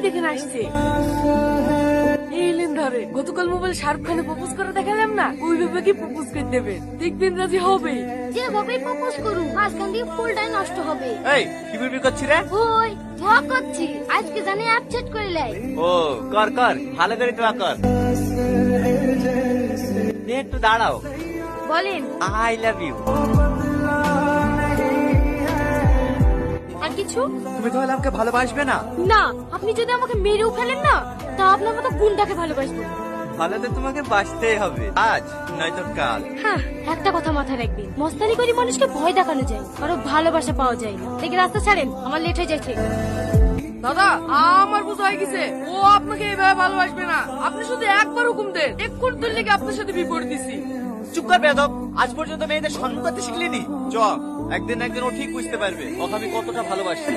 দেখে আসছে। এলেন ধরে গতকাল মোবাইল শাহরুখ খানে প্রপোজ করে দেখালাম না, ওই ভাবে কি প্রপোজ করে দেবে, দেখবেন রাজি হবে। যেভাবে প্রপোজ করুন মাঝখান দিয়ে ফুলটাই নষ্ট হবে। এই কি বিবি করছিস রে? ওই ধোয়া করছি, আজকে জানি অ্যাপ চেট করে লাই। ও কর কর, ভালো করে দোয়া কর। একটু দাঁড়াও। বলেন আই লাভ ইউ। আর কিছু? তুমি তাহলে আমাকে ভালোবাসবে না? না, আপনি যদি আমাকে মেরেও ফেলেন না, তা আপনার মতো গুন্ডাকে ভালোবাসবো। ভালো তো তোমাকে বাঁচতেই হবে, আজ নয়তো কাল। হ্যাঁ, একটা কথা মাথায় রাখবেন, মস্তানি করে মানুষকে ভয় দেখানো যায়, কারো ভালোবাসা পাওয়া যায় না। দেখে রাস্তা ছাড়েন, আমার লেট হয়ে যাচ্ছে। দাদা আমার বোঝা হয়ে গেছে, ও আপনাকে এইভাবে ভালোবাসবে না। আপনি শুধু একবার হুকুম দেন, এক্ষুনি তুললে লেগে আপনার সাথে বিপরীত দিছি। চুপ কর বেদব, আজ পর্যন্ত মেয়েদের সম্মান করতে শিখলিনি। চ, একদিন একদিন ও ঠিক বুঝতে পারবে ওকে আমি কতটা ভালোবাসি।